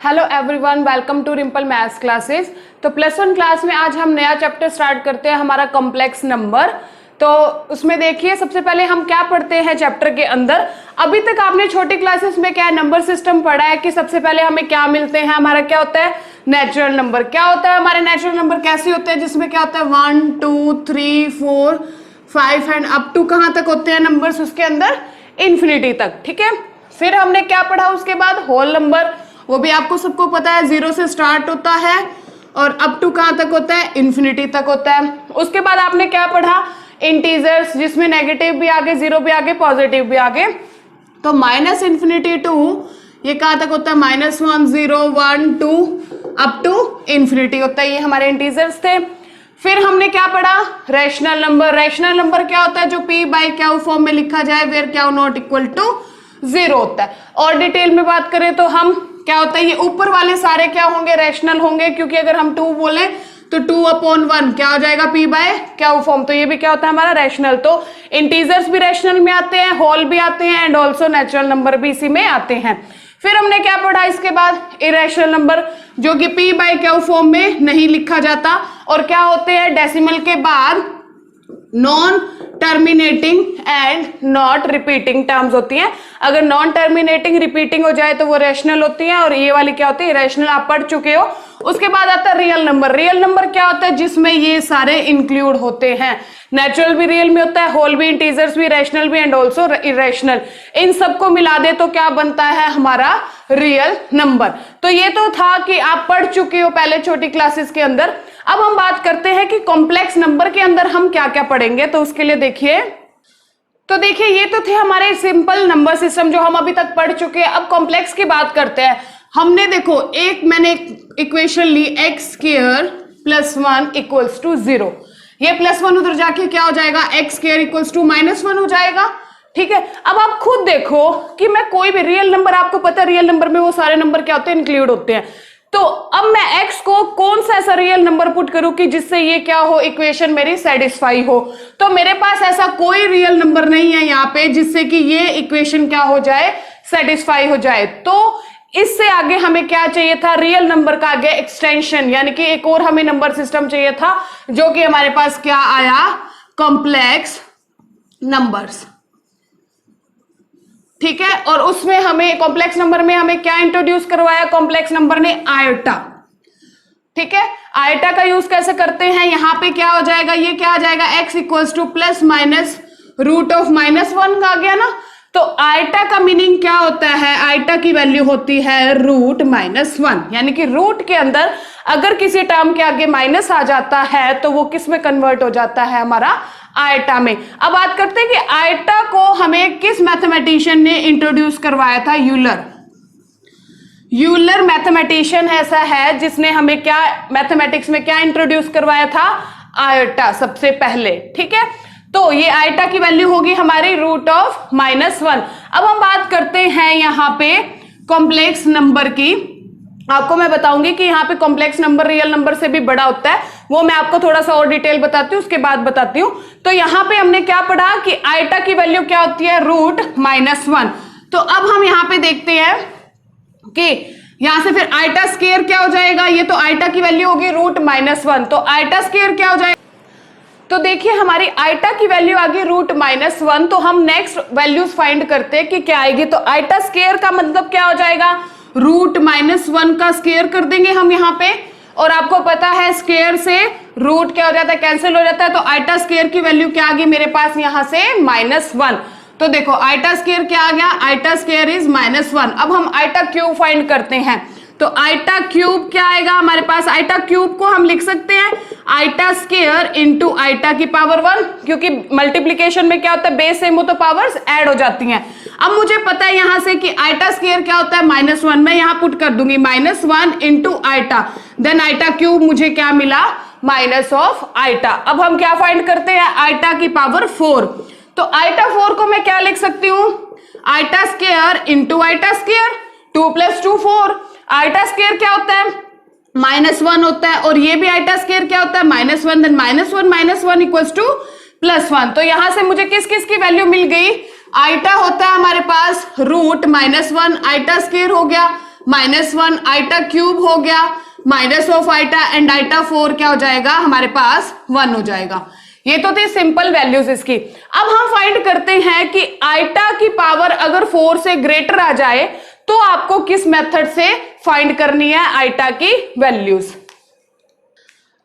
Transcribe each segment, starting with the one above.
Hello everyone, welcome to Rimpal maths classes. तो plus one class में आज हम नया चैप्टर स्टार्ट करते हैं, हमारा कॉम्प्लेक्स नंबर। तो उसमें देखिए, सबसे पहले हम क्या पढ़ते हैं चैप्टर के अंदर। अभी तक आपने छोटी क्लासेस में क्या नंबर सिस्टम पढ़ा है कि सबसे पहले हमें क्या मिलते हैं, हमारा क्या होता है नेचुरल नंबर। क्या होता है हमारे नेचुरल नंबर, कैसे होते हैं, जिसमें क्या होता है 1 2 3 4 5 एंड अप टू कहाँ तक होते हैं नंबर्स, उसके अंदर इन्फिनिटी तक। ठीक है, फिर हमने क्या पढ़ा उसके बाद होल नंबर, वो भी आपको सबको पता है, 0 से स्टार्ट होता है और अप टू कहाँ तक होता है, इन्फिनिटी तक होता है। उसके बाद आपने क्या पढ़ा, इंटीजर्स, जिसमें नेगेटिव भी आगे, जीरो भी आगे, पॉजिटिव भी आगे। तो माइनस इन्फिनिटी टू ये कहाँ तक होता है, -1 0 1 2 अप टू इन्फिनिटी होता है, ये हमारे इंटीजर्स थे। फिर हमने क्या पढ़ा, रैशनल नंबर। रैशनल नंबर क्या होता है, जो p बाई क्यू फॉर्म में लिखा जाए, where Q not equal to 0 होता है। और डिटेल में बात करें तो हम क्या होता है, ये ऊपर वाले सारे क्या होंगे, रैशनल होंगे, क्योंकि अगर हम 2 बोले तो 2/1 क्या हो जाएगा, p बाय क्यू फॉर्म। तो ये भी क्या होता है हमारा रैशनल। तो इंटीजर्स भी रैशनल में आते हैं, होल भी आते हैं एंड ऑल्सो नेचुरल नंबर भी इसी में आते हैं। फिर हमने क्या पढ़ा इसके बाद, इरेशनल नंबर, जो कि p बाय क्यू फॉर्म में नहीं लिखा जाता और क्या होते हैं डेसिमल के बाद non terminating and not repeating terms होती हैं। अगर नॉन टर्मिनेटिंग रिपीटिंग हो जाए तो वो रैशनल होती है, और ये वाली क्या होती है इरेशनल, आप पढ़ चुके हो। उसके बाद आता है रियल नंबर। रियल नंबर क्या होता है, जिसमें ये सारे इंक्लूड होते हैं, नेचुरल भी रियल में होता है, होल भी, इंटीजर्स भी, रैशनल भी एंड ऑल्सो इरेशनल। इन सबको मिला दे तो क्या बनता है हमारा रियल नंबर। तो ये तो था कि आप पढ़ चुके हो पहले छोटी क्लासेस के अंदर। अब हम बात करते हैं कि कॉम्प्लेक्स नंबर के अंदर हम क्या क्या पढ़ेंगे। तो उसके लिए देखिए, तो देखिए ये तो थे हमारे सिंपल नंबर सिस्टम जो हम अभी तक पढ़ चुके हैं। अब कॉम्प्लेक्स की बात करते हैं। हमने देखो मैंने इक्वेशन ली x² + 1 = 0। ये +1 उधर जाके क्या हो जाएगा, x² = -1 हो जाएगा। ठीक है, अब आप खुद देखो कि मैं कोई भी रियल नंबर, आपको पता है रियल नंबर में वो सारे नंबर क्या होते हैं, इंक्लूड होते हैं। तो अब मैं x को कौन सा ऐसा रियल नंबर पुट करूं कि जिससे ये क्या हो, इक्वेशन मेरी सेटिस्फाई हो। तो मेरे पास ऐसा कोई रियल नंबर नहीं है यहाँ पे जिससे कि ये इक्वेशन क्या हो जाए, सेटिस्फाई हो जाए। तो इससे आगे हमें क्या चाहिए था, रियल नंबर का आगे एक्सटेंशन, यानी कि एक और हमें नंबर सिस्टम चाहिए था, जो कि हमारे पास क्या आया, कॉम्प्लेक्स नंबर्स। ठीक है, और उसमें हमें कॉम्प्लेक्स नंबर में हमें क्या इंट्रोड्यूस करवाया कॉम्प्लेक्स नंबर ने, आयोटा। ठीक है, आयोटा का यूज कैसे करते हैं, यहां पे क्या हो जाएगा, ये क्या आ जाएगा, x = ±√(-1) का आ गया ना। तो आयोटा का मीनिंग क्या होता है, आयोटा की वैल्यू होती है √-1, यानी कि रूट के अंदर अगर किसी टर्म के आगे माइनस आ जाता है तो वो किस में कन्वर्ट हो जाता है, हमारा आयोटा में। अब बात करते हैं कि आयोटा को हमें किस मैथमेटिशियन ने इंट्रोड्यूस करवाया था, यूलर मैथमेटिशियन ऐसा है जिसने हमें क्या मैथमेटिक्स में क्या इंट्रोड्यूस करवाया था, आयोटा सबसे पहले। ठीक है, तो ये आयोटा की वैल्यू होगी हमारी √-1। अब हम बात करते हैं यहाँ पे कॉम्प्लेक्स नंबर की। आपको मैं बताऊंगी कि यहाँ पे कॉम्प्लेक्स नंबर रियल नंबर से भी बड़ा होता है, वो मैं आपको थोड़ा सा और डिटेल बताती हूँ, उसके बाद बताती हूँ। तो यहाँ पे हमने क्या पढ़ा कि आयोटा की वैल्यू क्या होती है, √-1। तो अब हम यहाँ पे देखते हैं कि यहां से फिर आयोटा स्क्वायर क्या हो जाएगा, ये तो आयोटा की वैल्यू होगी √-1, तो आयोटा स्क्वायर क्या हो जाएगा। तो देखिए हमारी आयोटा की वैल्यू आ गई √-1, तो हम नेक्स्ट वैल्यूज फाइंड करते हैं कि क्या आएगी। तो आयोटा स्क्वायर का मतलब क्या हो जाएगा, √-1 का स्क्वायर कर देंगे हम यहाँ पे, और आपको पता है स्क्वायर से रूट क्या हो जाता है, कैंसिल हो जाता है। तो आयोटा स्क्वायर की वैल्यू क्या आ गई मेरे पास यहाँ से, -1। तो देखो आयोटा स्क्वायर क्या आ गया, आयोटा स्क्वायर इज -1। अब हम आयोटा क्यूब फाइंड करते हैं। तो आयोटा क्यूब क्या आएगा हमारे पास, आयोटा क्यूब को हम लिख सकते हैं आयोटा स्क्वायर इंटू आयोटा की पावर 1, क्योंकि मल्टीप्लीकेशन में क्या होता है, बेस सेम हो तो पावर्स ऐड हो जाती हैं। अब मुझे पता है यहां से कि आयोटा स्क्वायर क्या होता है, -1, मैं यहां पुट कर दूंगी -1 into iota, then iota cube मुझे क्या मिला, -आयोटा। अब हम क्या फाइंड करते हैं, आयोटा की पावर 4। तो आयोटा 4 को मैं क्या लिख सकती हूँ, iota square into iota square, 2 + 2 4। Iota square क्या होता है, -1 होता है, और ये भी आयोटा स्क्वायर क्या होता है, -1, देन -1 = +1। तो यहां से मुझे किस किस की वैल्यू मिल गई, आयोटा होता है हमारे पास √-1, आयोटा स्क्वायर हो गया -1 आइटा क्यूब हो गया minus of iota and iota 4 क्या हो जाएगा हमारे पास 1 हो जाएगा। ये तो थी सिंपल वैल्यूज इसकी। अब हम फाइंड करते हैं कि आइटा की पावर अगर 4 से ग्रेटर आ जाए तो आपको किस मेथड से फाइंड करनी है आइटा की वैल्यूज।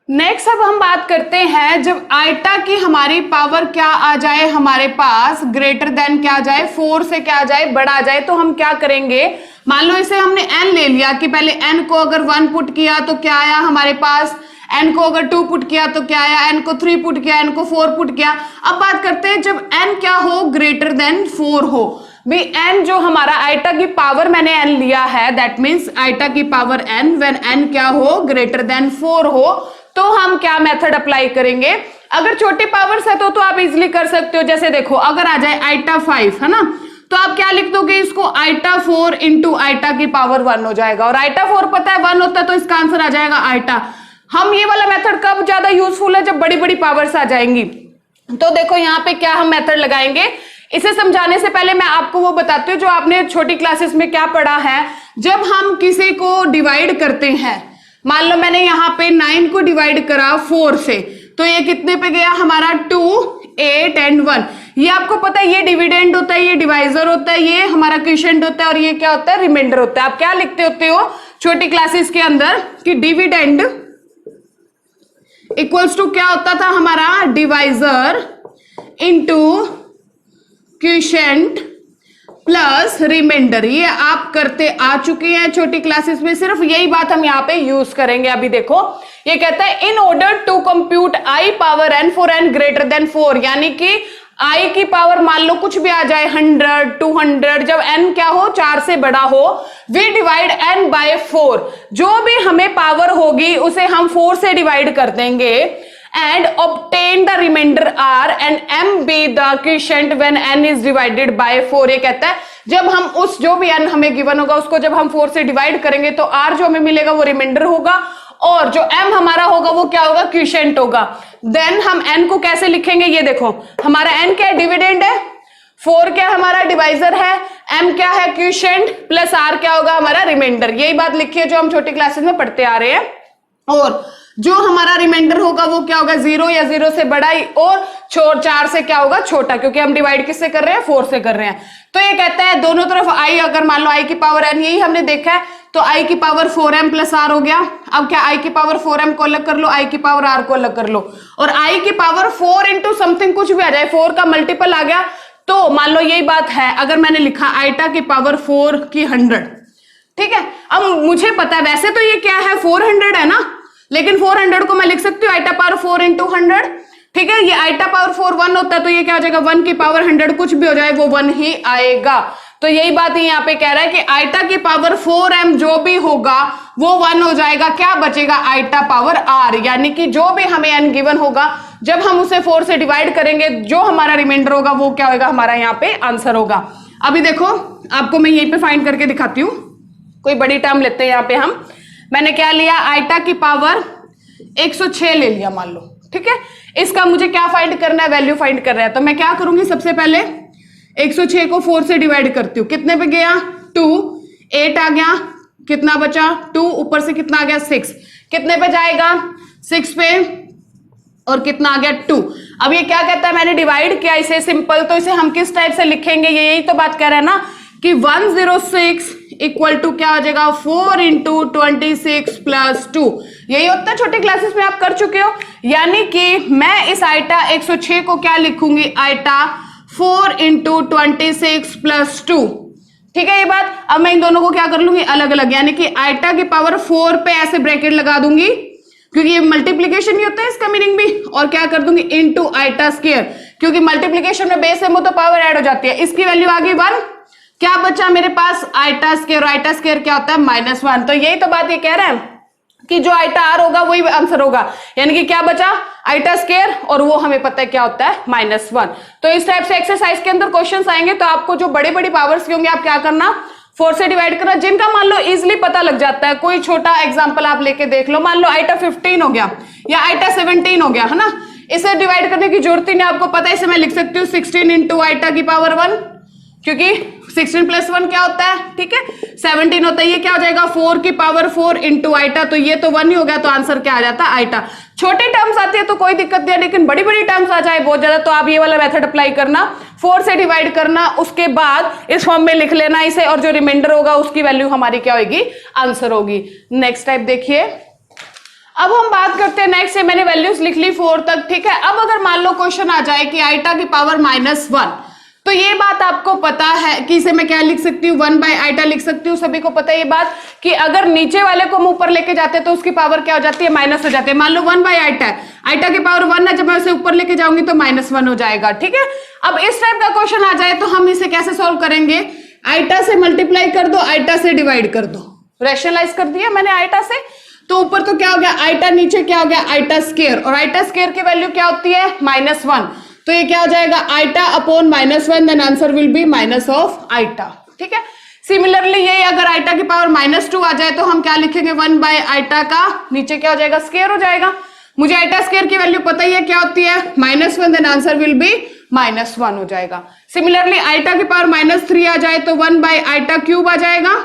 नेक्स्ट अब हम बात करते हैं जब आइटा की हमारी पावर क्या आ जाए हमारे पास ग्रेटर देन क्या आ जाए 4 से क्या आ जाए बड़ा आ जाए, तो हम क्या करेंगे। मान लो इसे हमने n ले लिया कि पहले n को अगर 1 पुट किया तो क्या आया हमारे पास, n को अगर 2 पुट किया तो क्या आया, n को 3 पुट किया, n को 4 पुट किया। अब बात करते हैं जब n क्या हो ग्रेटर देन 4 हो। भाई n जो हमारा आइटा की पावर मैंने n लिया है दैट मीन्स आइटा की पावर n व्हेन n क्या हो ग्रेटर देन 4 हो, तो हम क्या मेथड अप्लाई करेंगे। अगर छोटी पावर्स है तो आप इजिली कर सकते हो। जैसे देखो अगर आ जाए आइटा 5 है ना, तो आप क्या लिख दोगे इसको आइटा 4 इंटू आइटा की पावर 1 हो जाएगा, और आइटा 4 पता है 1 होता है तो इसका आंसर आ जाएगा आइटा। हम ये वाला मेथड कब ज्यादा यूजफुल है जब बड़ी बड़ी पावर्स आ जाएंगी। तो देखो यहाँ पे क्या हम मेथड लगाएंगे। इसे समझाने से पहले मैं आपको वो बताती हूँ जो आपने छोटी क्लासेस में क्या पढ़ा है। जब हम किसी को डिवाइड करते हैं, मान लो मैंने यहाँ पे 9 को डिवाइड करा 4 से, तो ये कितने पे गया हमारा 2, 8 एंड 1। ये आपको पता है ये डिविडेंड होता है, ये डिवाइजर होता है, ये हमारा क्वोशिएंट होता है और ये क्या होता है रिमाइंडर होता है। आप क्या लिखते होते हो छोटी क्लासेस के अंदर कि डिविडेंड इक्वल्स टू क्या होता था हमारा divisor into quotient plus remainder. ये आप करते आ चुके हैं छोटी क्लासेस में, सिर्फ यही बात हम यहाँ पे यूज करेंगे। अभी देखो ये कहता है in order to compute I power n for n greater than 4, यानी कि आई की पावर मान लो कुछ भी आ जाए 100, 200, जब n क्या हो 4 से बड़ा हो, वी डिवाइड n बाय 4। जो भी हमें पावर होगी उसे हम 4 से डिवाइड कर देंगे and obtain the remainder r and m be the quotient when n is divided by 4। ये कहता है जब हम उस जो भी n हमें गिवन होगा उसको जब हम 4 से डिवाइड करेंगे तो r जो हमें मिलेगा वो रिमाइंडर होगा और जो m हमारा होगा वो क्या होगा क्वोशिएंट होगा। देन हम n को कैसे लिखेंगे, ये देखो हमारा n क्या है डिविडेंड है, 4 क्या हमारा डिवाइजर है, m क्या है क्वोशिएंट प्लस r क्या होगा हमारा रिमाइंडर। यही बात लिखी है जो हम छोटी क्लासेस में पढ़ते आ रहे हैं। और जो हमारा रिमाइंडर होगा वो क्या होगा 0 या 0 से बड़ा ही, और 4 से क्या होगा छोटा, क्योंकि हम डिवाइड किससे कर रहे हैं 4 से कर रहे हैं। तो ये कहता है दोनों तरफ i, अगर मान लो i की पावर n यही हमने देखा है तो i की पावर 4m प्लस r हो गया। अब क्या i की पावर 4m को अलग कर लो, i की पावर r को अलग कर लो, और i की पावर 4 इंटू समथिंग कुछ भी आ जाए 4 का मल्टीपल आ गया। तो मान लो यही बात है अगर मैंने लिखा आइटा की पावर 4 की 100, ठीक है। अब मुझे पता है वैसे तो ये क्या है 400 है ना, लेकिन 400 को मैं लिख सकती हूँ आइटा पावर 4 इंटू 100, ठीक है। ये आइटा पावर 4 1 होता है तो ये क्या हो जाएगा 1 की पावर 100 कुछ भी हो जाए वो 1 ही आएगा। तो यही बात ही यहाँ पे कह रहा है कि आइटा की पावर 4m जो भी होगा वो 1 हो जाएगा, क्या बचेगा आइटा पावर r, यानी कि जो भी हमें n गिवन होगा जब हम उसे 4 से डिवाइड करेंगे जो हमारा रिमाइंडर होगा वो क्या होगा हमारा यहाँ पे आंसर होगा। अभी देखो आपको मैं यहीं पे फाइंड करके दिखाती हूँ, कोई बड़ी टर्म लेते हैं यहाँ पे हम। मैंने क्या लिया आइटा की पावर 106 ले लिया मान लो, ठीक है। इसका मुझे क्या फाइंड करना है वैल्यू फाइंड करना है, तो मैं क्या करूंगी सबसे पहले 106 को 4 से डिवाइड करती हूँ। कितने पे गया 2, 8 आ गया, कितना बचा 2, ऊपर से कितना आ गया 6, कितने पे जाएगा 6 पे, और कितना आ गया 2। अब ये क्या कहता है मैंने डिवाइड किया इसे सिंपल, तो इसे हम किस टाइप से लिखेंगे, यही तो बात कर रहे हैं ना कि 106 इक्वल टू क्या हो जाएगा 4 इंटू 26 प्लस 2। यही होता है छोटी क्लासेस में आप कर चुके हो, यानी कि मैं इस आइटा 106 को क्या लिखूंगी आइटा 4 इंटू 26 प्लस 2, ठीक है ये बात। अब मैं इन दोनों को क्या कर लूंगी अलग अलग, यानी कि आइटा की पावर 4 पे ऐसे ब्रैकेट लगा दूंगी क्योंकि ये मल्टीप्लीकेशन ही होता है इसका मीनिंग भी, और क्या कर दूंगी इनटू आइटा स्क्वायर, क्योंकि मल्टीप्लीकेशन में बेस है वो तो पावर ऐड हो जाती है। इसकी वैल्यू आ गई 1, क्या बचा मेरे पास आइटा स्क्वायर, आइटा स्क्वायर क्या होता है -1। तो यही तो बात ये कह रहे हैं कि जो आइटा r होगा वही आंसर होगा, यानी कि क्या बचा आइटा स्क्वायर, और वो हमें पता है क्या होता है -1। तो इस टाइप से एक्सरसाइज के अंदर क्वेश्चंस आएंगे तो आपको जो बड़ी बड़ी पावर्स की होंगे आप क्या करना 4 से डिवाइड करना, जिनका मान लो इजिली पता लग जाता है। कोई छोटा एग्जांपल आप लेके देख लो, मान लो आइटा 15 हो गया या आइटा 17 हो गया है ना, इसे डिवाइड करने की जरूरत ही नहीं, आपको पता है इसे मैं लिख सकती हूँ 16 इंटू आइटा की पावर 1, क्योंकि 16 प्लस 1 क्या होता है, ठीक है 17 होता है। ये क्या हो जाएगा 4 की पावर 4 इंटू आइटा, तो ये तो 1 ही हो गया, तो आंसर क्या आ जाता है आइटा। छोटे टर्म्स आते हैं तो कोई दिक्कत नहीं है, लेकिन बड़ी बड़ी टर्म्स आ जाए बहुत ज्यादा तो आप ये वाला मेथड अप्लाई करना, 4 से डिवाइड करना, उसके बाद इस फॉर्म में लिख लेना इसे, और जो रिमाइंडर होगा उसकी वैल्यू हमारी क्या होगी, आंसर होगी। नेक्स्ट टाइप देखिए, अब हम बात करते हैं नेक्स्ट से, मैंने वैल्यूज लिख ली 4 तक, ठीक है। अब अगर मान लो क्वेश्चन आ जाए कि आइटा की पावर -1, तो ये बात आपको पता है कि इसे मैं क्या लिख सकती हूँ 1 बाय आइटा लिख सकती हूँ, सभी को पता है ये बात कि अगर नीचे वाले को हम ऊपर लेके जाते हैं तो उसकी पावर क्या हो जाती है, माइनस हो जाती है। मान लो 1 बाय आइटा है, आइटा की पावर 1 है, जब मैं उसे ऊपर लेके जाऊंगी तो -1 हो जाएगा, ठीक है। अब इस टाइप का क्वेश्चन आ जाए तो हम इसे कैसे सोल्व करेंगे, आइटा से मल्टीप्लाई कर दो, आइटा से डिवाइड कर दो, रैशनलाइज कर दिया मैंने आइटा से, तो ऊपर तो क्या हो गया आइटा, नीचे क्या हो गया आइटा स्क्वायर, और आइटा स्क्वायर की वैल्यू क्या होती है -1, तो ये क्या हो जाएगा iota upon -1, then answer will be minus of iota, ठीक है। सिमिलरली ये अगर आइटा की पावर -2 आ जाए तो हम क्या लिखेंगे 1 बाय आइटा का नीचे क्या हो जाएगा स्क्वायर हो जाएगा। मुझे आइटा स्क्वायर की वैल्यू पता ही है क्या होती है -1, देन आंसर विल बी -1 हो जाएगा। सिमिलरली आइटा की पावर -3 आ जाए तो 1 बाय आइटा क्यूब आ जाएगा,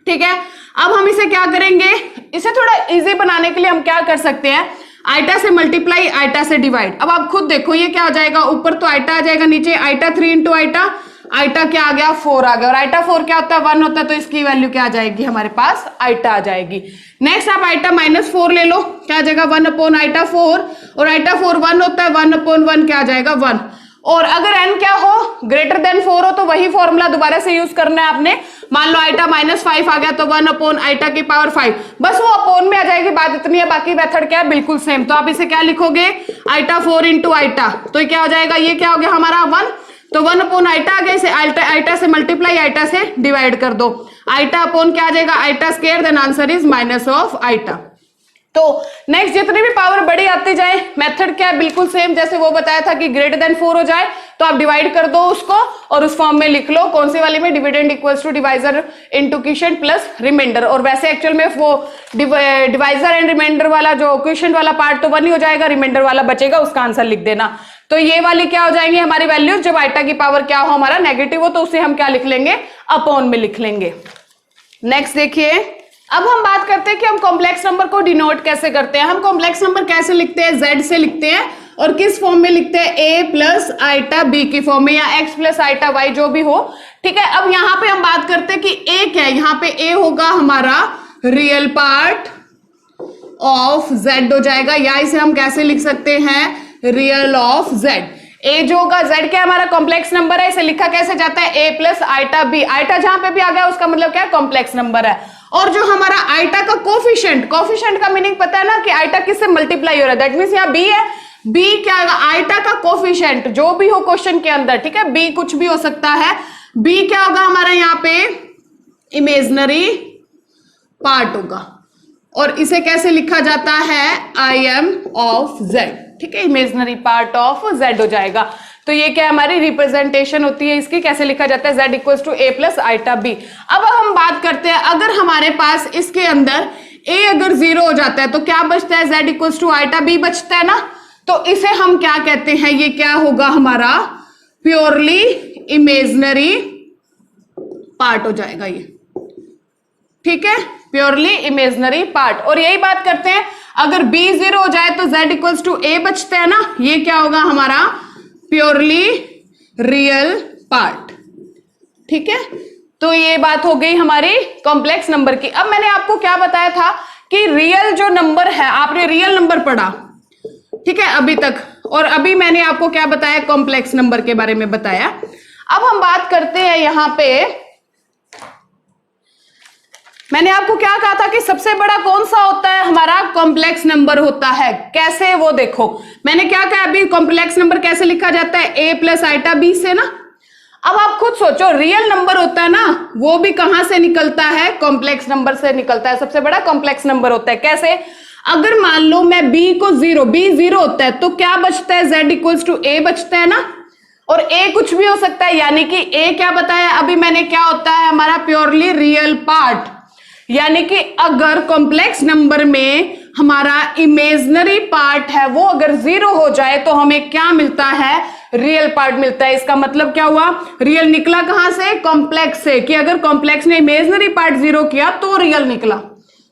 ठीक है। अब हम इसे क्या करेंगे, इसे थोड़ा इजी बनाने के लिए हम क्या कर सकते हैं, आइटा से मल्टीप्लाई आइटा से डिवाइड। अब आप खुद देखो ये क्या हो जाएगा, ऊपर तो आइटा आ जाएगा, नीचे आइटा 3 इंटू आइटा, आइटा क्या आ गया 4 आ गया, और आइटा 4 क्या होता है 1 होता है, तो इसकी वैल्यू क्या आ जाएगी हमारे पास आइटा आ जाएगी। नेक्स्ट आप आइटा -4 ले लो, क्या आ जाएगा 1 अपॉन आइटा 4, और आइटा 4 1 होता है, 1 अपॉन 1 क्या आ जाएगा 1, और अगर n क्या हो ग्रेटर देन 4 हो तो वही फॉर्मूला दोबारा से यूज करना है आपने। मान लो आइटा -5 आ गया तो 1 अपॉन आइटा की पावर 5, बस वो अपॉन में आ जाएगी, बात इतनी है, बाकी मेथड क्या है बिल्कुल सेम। तो आप इसे क्या लिखोगे आइटा 4 इंटू आइटा, तो ये क्या हो जाएगा, ये क्या हो गया हमारा 1, तो 1 अपॉन आइटा आ गया, इसे आइटा से मल्टीप्लाई आइटा से डिवाइड कर दो, आइटा अपॉन क्या आ जाएगा iota square, then answer is minus of iota. तो नेक्स्ट जितनी भी पावर बड़ी आती जाए मेथड क्या है बिल्कुल सेम, जैसे वो बताया था कि ग्रेटर देन 4 हो जाए तो आप डिवाइड कर दो उसको और उस फॉर्म में लिख लो, कौन सी वाली में, dividend equals to divisor into quotient plus remainder. और वैसे एक्चुअल में वो डिवाइजर एंड रिमाइंडर वाला जो क्वोशिएंट वाला पार्ट तो 1 ही हो जाएगा, रिमाइंडर वाला बचेगा, उसका आंसर लिख देना। तो ये वाली क्या हो जाएंगे हमारी वैल्यूज, जब आइटा की पावर क्या हो हमारा नेगेटिव हो तो उसे हम क्या लिख लेंगे अपॉन में लिख लेंगे। नेक्स्ट देखिए, अब हम बात करते हैं कि हम कॉम्प्लेक्स नंबर को डिनोट कैसे करते हैं। हम कॉम्प्लेक्स नंबर कैसे लिखते हैं, z से लिखते हैं, और किस फॉर्म में लिखते हैं a प्लस आइटा b की फॉर्म में, या x प्लस आइटा y जो भी हो, ठीक है। अब यहाँ पे हम बात करते हैं कि a क्या है, यहाँ पे a होगा हमारा रियल पार्ट ऑफ z हो जाएगा, या इसे हम कैसे लिख सकते हैं रियल ऑफ z। a जो होगा z क्या हमारा कॉम्प्लेक्स नंबर है, इसे लिखा कैसे जाता है a plus iota b, iota जहां पे भी आ गया उसका मतलब क्या है कॉम्प्लेक्स नंबर है। और जो हमारा आइटा का कोफिशिएंट, कोफिशिएंट का मीनिंग पता है ना कि आइटा किससे मल्टीप्लाई हो रहा है, दैट मींस यहाँ b है, b क्या है आइटा का कोफिशिएंट जो भी हो क्वेश्चन के अंदर, ठीक है, b कुछ भी हो सकता है, b क्या होगा हमारा यहाँ पे इमेजिनरी पार्ट होगा, और इसे कैसे लिखा जाता है आई एम ऑफ z, ठीक है, इमेजिनरी पार्ट ऑफ z हो जाएगा। तो ये क्या हमारी रिप्रेजेंटेशन होती है इसकी, कैसे लिखा जाता है z equals to a plus iota b। अब हम बात करते हैं अगर हमारे पास इसके अंदर a अगर 0 हो जाता है तो क्या बचता है, z equals to iota b बचता है ना, तो इसे हम क्या कहते हैं, ये क्या होगा हमारा प्योरली इमेजिनरी पार्ट हो जाएगा ये, ठीक है, प्योरली इमेजिनरी पार्ट। और यही बात करते हैं अगर b 0 हो जाए तो z इक्वल्स टू a बचता है ना, ये क्या होगा हमारा प्योरली रियल पार्ट, ठीक है। तो ये बात हो गई हमारी कॉम्प्लेक्स नंबर की। अब मैंने आपको क्या बताया था कि रियल जो नंबर है, आपने रियल नंबर पढ़ा, ठीक है अभी तक, और अभी मैंने आपको क्या बताया कॉम्प्लेक्स नंबर के बारे में बताया। अब हम बात करते हैं यहां पे, मैंने आपको क्या कहा था कि सबसे बड़ा कौन सा होता है, हमारा कॉम्प्लेक्स नंबर होता है। कैसे, वो देखो मैंने क्या कहा अभी, कॉम्प्लेक्स नंबर कैसे लिखा जाता है a प्लस आइटा b से ना। अब आप खुद सोचो, रियल नंबर होता है ना, वो भी कहां से निकलता है, कॉम्प्लेक्स नंबर से निकलता है, सबसे बड़ा कॉम्प्लेक्स नंबर होता है। कैसे, अगर मान लो मैं b को 0, b 0 होता है तो क्या बचता है, z इक्वल्स टू a बचता है ना, और a कुछ भी हो सकता है, यानी कि a क्या बताया अभी मैंने, क्या होता है हमारा प्योरली रियल पार्ट, यानी कि अगर कॉम्प्लेक्स नंबर में हमारा इमेजिनरी पार्ट है वो अगर 0 हो जाए तो हमें क्या मिलता है, रियल पार्ट मिलता है। इसका मतलब क्या हुआ, रियल निकला कहां से, कॉम्प्लेक्स से, कि अगर कॉम्प्लेक्स ने इमेजिनरी पार्ट 0 किया तो रियल निकला।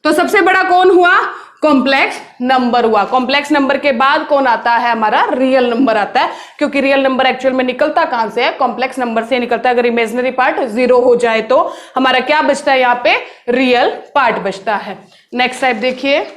तो सबसे बड़ा कौन हुआ, कॉम्प्लेक्स नंबर हुआ। कॉम्प्लेक्स नंबर के बाद कौन आता है, हमारा रियल नंबर आता है, क्योंकि रियल नंबर एक्चुअल में निकलता कहां से है, कॉम्प्लेक्स नंबर से निकलता है। अगर इमेजिनरी पार्ट 0 हो जाए तो हमारा क्या बचता है, यहाँ पे रियल पार्ट बचता है। नेक्स्ट टाइप देखिए,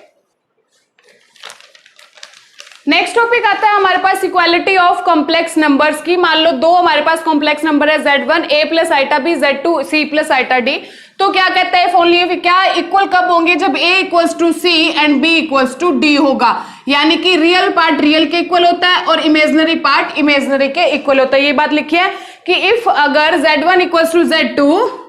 नेक्स्ट टॉपिक आता है हमारे पास इक्वालिटी ऑफ कॉम्प्लेक्स नंबर्स की। मान लो दो हमारे पास कॉम्प्लेक्स नंबर है Z1 a plus iota b, Z2 c plus iota d। तो क्या कहता है ओनली क्या इक्वल कब होंगे, जब a equals to c and b equals to d होगा। यानी कि रियल पार्ट रियल के इक्वल होता है और इमेजिनरी पार्ट इमेजिनरी के इक्वल होता है। ये बात लिखी है कि इफ अगर Z1 equals to Z2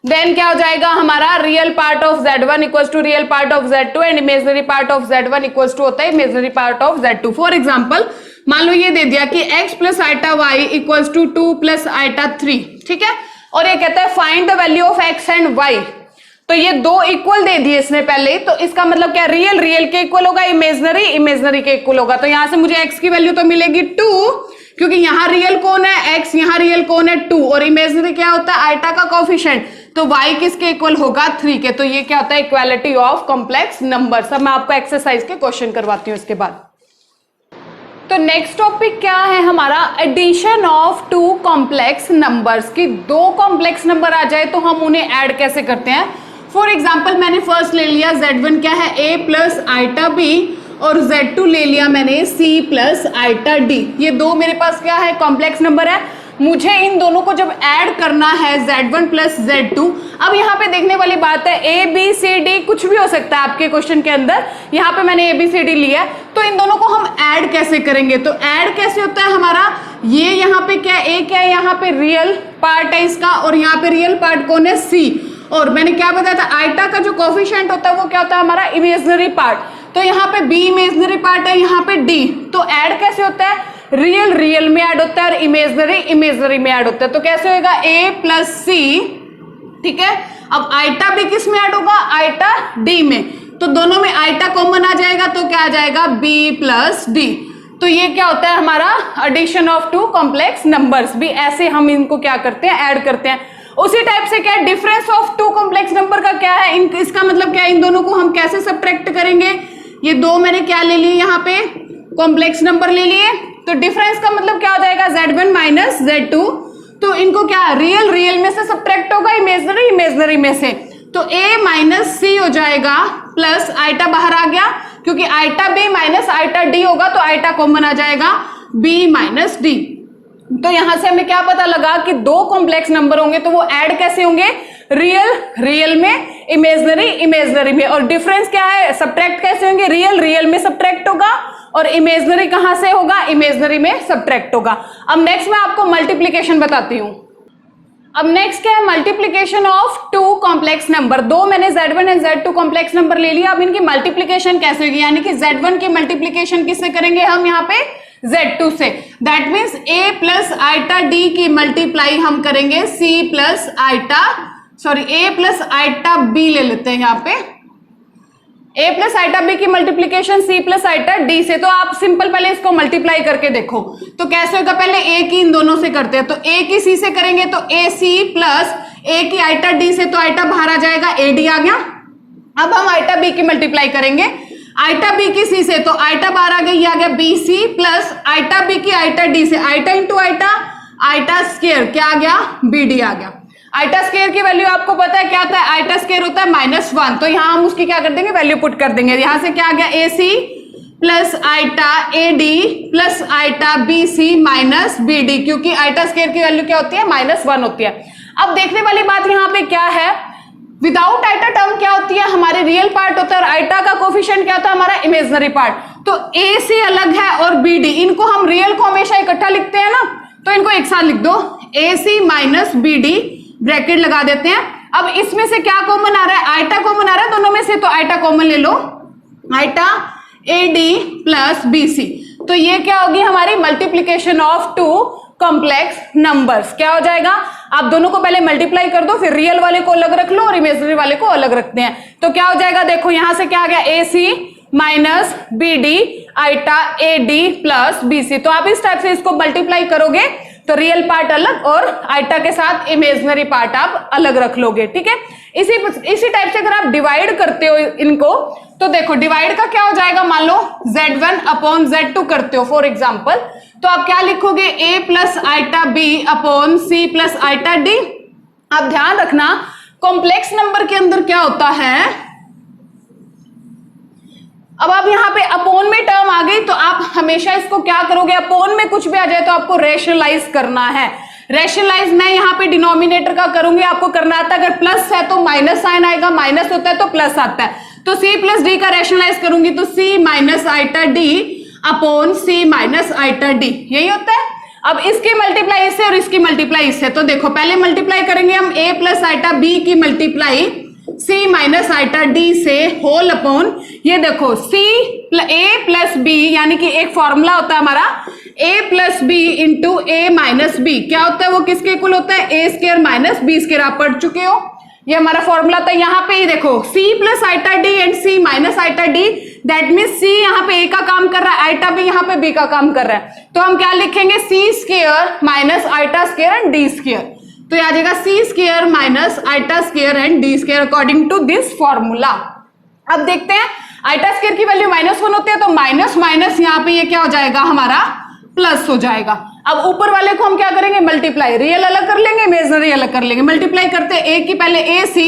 then क्या हो जाएगा हमारा, real part of Z1 equals to real part of Z2 and imaginary part of Z1 equals to होता है imaginary part of Z2। For example मान लो ये दे दिया कि x plus iota y equals to 2 plus iota 3, ठीक है, और ये कहता है find the value of x and y। तो ये दो इक्वल दे दिए इसने पहले ही, तो इसका मतलब क्या, रियल रियल के इक्वल होगा, इमेजिनरी इमेजिनरी के इक्वल होगा। तो यहां से मुझे x की वैल्यू तो मिलेगी 2, क्योंकि यहां रियल कौन है x, यहां रियल कौन है 2, और इमेजिनरी क्या होता है आइटा का कोएफिशिएंट, तो y किसके इक्वल होगा 3 के। तो ये क्या होता है इक्वालिटी ऑफ कॉम्प्लेक्स नंबर। सब मैं आपको एक्सरसाइज के क्वेश्चन करवाती हूँ इसके बाद। तो नेक्स्ट टॉपिक क्या है हमारा, addition of two complex numbers की। दो कॉम्प्लेक्स नंबर आ जाए तो हम उन्हें ऐड कैसे करते हैं। फॉर एग्जाम्पल मैंने फर्स्ट ले लिया Z1 क्या है a प्लस आइटा b, और Z2 ले लिया मैंने c प्लस आइटा d। ये दो मेरे पास क्या है, कॉम्प्लेक्स नंबर है। मुझे इन दोनों को जब ऐड करना है Z1 प्लस Z2, अब यहाँ पे देखने वाली बात है a b c d कुछ भी हो सकता है आपके क्वेश्चन के अंदर, यहाँ पे मैंने a b c d लिया है। तो इन दोनों को हम ऐड कैसे करेंगे, तो ऐड कैसे होता है हमारा, ये यहाँ पे क्या a क्या है, यहाँ पे रियल पार्ट है इसका, और यहाँ पे रियल पार्ट कौन है c, और मैंने क्या बताया था आइटा का जो कोएफिशिएंट होता है वो क्या होता है हमारा इमेजिनरी पार्ट। तो यहाँ पे b इमेजिनरी पार्ट है, यहाँ पे d। तो ऐड कैसे होता है, रियल रियल में ऐड होता है और इमेजिनरी इमेजिनरी में ऐड होता है। तो कैसे होगा a प्लस c, ठीक है। अब आइटा b किस में ऐड होगा, आइटा d में, तो दोनों में आइटा कॉमन आ जाएगा, तो क्या आ जाएगा b प्लस d। तो ये क्या होता है हमारा addition of two complex numbers. भी ऐसे हम इनको क्या करते हैं, ऐड करते हैं। उसी टाइप से क्या difference of two complex number का क्या है, इसका मतलब क्या है, इन दोनों को हम कैसे सब्ट्रैक्ट करेंगे। ये दो मैंने क्या ले लिए, यहाँ पे कॉम्प्लेक्स नंबर ले लिए, तो डिफरेंस का मतलब क्या हो जाएगा Z1 माइनस Z2। तो इनको क्या रियल रियल में से सब्ट्रैक्ट होगा, इमेजिनरी इमेजिनरी में से, तो a माइनस c हो जाएगा, प्लस आइटा बाहर आ गया, क्योंकि iota b minus iota d होगा तो आइटा कॉमन आ जाएगा b माइनस d। तो यहां से हमें क्या पता लगा कि दो कॉम्प्लेक्स नंबर होंगे तो वो ऐड कैसे होंगे, रियल रियल में, इमेजिनरी इमेजिनरी में, और डिफरेंस क्या है, सब्ट्रैक्ट कैसे होंगे, रियल रियल में सब्ट्रैक्ट होगा और इमेजिनरी कहां से होगा, इमेजिनरी में सब्ट्रैक्ट होगा। अब नेक्स्ट मैं आपको मल्टीप्लीकेशन बताती हूं। अब नेक्स्ट क्या है, multiplication of two complex number. दो मैंने Z1 and Z2 complex number ले लिया, अब इनकी मल्टीप्लीकेशन कैसे होगी, यानी कि Z1 की मल्टीप्लीकेशन किससे करेंगे हम यहाँ पे, Z2 से। That means a plus iota d की मल्टीप्लाई हम करेंगे c plus iota, sorry a plus iota b ले लेते हैं यहाँ पे, a प्लस आइटा b की multiplication c plus iota d से। तो आप सिंपल पहले इसको मल्टीप्लाई करके देखो तो कैसे होगा, पहले a की इन दोनों से करते हैं, तो a की c से करेंगे तो ac प्लस a की आइटा d से, तो आइटा बाहर आ जाएगा ad आ गया। अब हम आइटा b की मल्टीप्लाई करेंगे आइटा b की c से, तो आइटा बाहर आ गई, आ गया bc प्लस आइटा b की आइटा d से, iota into iota, iota square क्या आ गया, bd आ गया। आइटा स्क्वायर की वैल्यू आपको पता है क्या होता है, आइटा स्क्वायर होता है -1, तो यहाँ हम उसकी क्या कर देंगे, वैल्यू पुट कर देंगे। यहाँ से क्या आ गया, ac plus iota ad plus iota bc minus bd, क्योंकि आइटा स्क्वायर की वैल्यू क्या होती है, -1 होती है। अब देखने वाली बात यहाँ पे क्या है, विदाउट आइटा टर्म क्या होती है, हमारे रियल पार्ट होता है, और आइटा का कोफिशिएंट क्या होता है, हमारा इमेजिनरी पार्ट। तो ac अलग है और bd, इनको हम रियल को हमेशा इकट्ठा लिखते हैं ना, तो इनको एक साथ लिख दो, ac माइनस bd, ब्रैकेट लगा देते हैं। अब इसमें से क्या कॉमन आ रहा है, आइटा कॉमन आ रहा है दोनों में से, तो आइटा कॉमन ले लो, आइटा ad प्लस bc। तो ये क्या होगी हमारी multiplication of two complex numbers. क्या हो जाएगा, आप दोनों को पहले मल्टीप्लाई कर दो, फिर रियल वाले को अलग रख लो और इमेजिनरी वाले को अलग रखते हैं। तो क्या हो जाएगा, देखो यहां से क्या आ गया, ac minus B D iota A D plus B C. तो आप इस टाइप से इसको मल्टीप्लाई करोगे तो रियल पार्ट अलग और आइटा के साथ इमेजिनरी पार्ट आप अलग रख लोगे, ठीक है। इसी टाइप से अगर आप डिवाइड करते हो इनको तो देखो डिवाइड का क्या हो जाएगा, मान लो z1 अपॉन z2 करते हो फॉर एग्जांपल, तो आप क्या लिखोगे a plus iota b upon c plus iota d। आप ध्यान रखना कॉम्प्लेक्स नंबर के अंदर क्या होता है, अब आप यहां पे अपोन में टर्म आ गई तो आप हमेशा इसको क्या करोगे, अपोन में कुछ भी आ जाए तो आपको रेशनलाइज करना है। रेशनलाइज मैं यहाँ पे डिनोमिनेटर का करूंगी, आपको करना आता है, अगर प्लस है तो माइनस साइन आएगा, माइनस होता है तो प्लस आता है। तो c प्लस डी का रेशनलाइज करूंगी तो c minus iota d upon c minus iota d, यही होता है। अब इसकी मल्टीप्लाई इससे और इसकी मल्टीप्लाई इससे, तो देखो पहले मल्टीप्लाई करेंगे हम a प्लस आइटा b की multiply c minus iota d से होल अपॉन, ये देखो a प्लस b, यानी कि एक फॉर्मूला होता है हमारा a plus B into A minus B, क्या होता है वो किसके इक्वल होता है, A square minus B square, आप पढ़ चुके हो, ये हमारा फॉर्मूला था। यहाँ पे ही देखो c plus iota d and c minus iota d, that means c यहाँ पे a का काम कर रहा है, आइटा b यहाँ पे b का काम कर रहा है, तो हम क्या लिखेंगे c square minus iota square and d square, तो ये आ जाएगा c square minus iota square and d square according to this formula. अब देखते हैं आइटा स्क्वायर की वैल्यू -1 होती है तो माइनस माइनस यहाँ पे ये क्या हो जाएगा हमारा प्लस हो जाएगा। अब ऊपर वाले को हम क्या करेंगे, मल्टीप्लाई, रियल अलग कर लेंगे, इमेजिनरी अलग कर लेंगे। मल्टीप्लाई करते हैं a की पहले a c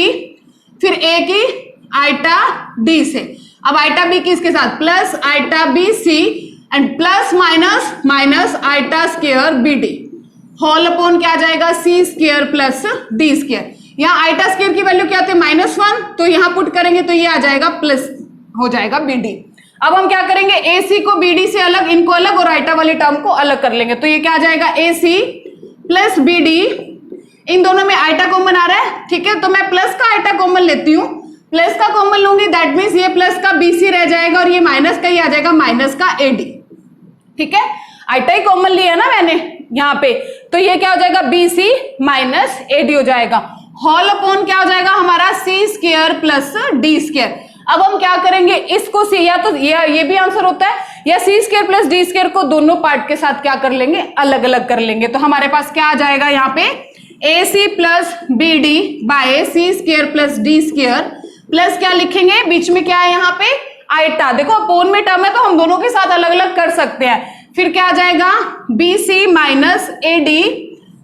फिर a की आइटा d से, अब आइटा b की इसके साथ plus iota b c and plus minus minus iota square b d whole upon क्या आ जाएगा c square plus d square. यहाँ आइटा स्क्वायर की वैल्यू क्या होती है -1, तो यहाँ पुट करेंगे तो ये आ जाएगा प्लस हो जाएगा bd। अब हम क्या करेंगे AC को BD से अलग, इनको अलग और आइटा वाली टर्म को अलग कर लेंगे, तो ये क्या आ जाएगा AC प्लस BD, इन दोनों में आइटा कॉमन आ रहा है, ठीक है, तो मैं प्लस का आइटा कॉमन लेती हूँ, प्लस का कॉमन लूंगी, दैट मीन्स ये प्लस का BC रह जाएगा और ये माइनस का ही आ जाएगा माइनस का AD, ठीक है, आइटा ही कॉमन लिया ना मैंने यहाँ पे, तो ये क्या हो जाएगा BC माइनस AD हो जाएगा, होल अपॉन क्या हो जाएगा हमारा C square plus D square. अब हम क्या करेंगे इसको सी, या तो ये भी आंसर होता है, या सी स्क्वायर प्लस डी स्क्वायर को दोनों पार्ट के साथ क्या कर लेंगे, अलग अलग कर लेंगे, तो हमारे पास क्या आ जाएगा यहाँ पे A C plus B D by C square plus D square plus क्या लिखेंगे, बीच में क्या है यहाँ पे आइटा, देखो अपोन में टर्म है तो हम दोनों के साथ अलग अलग कर सकते हैं, फिर क्या आ जाएगा B C minus A D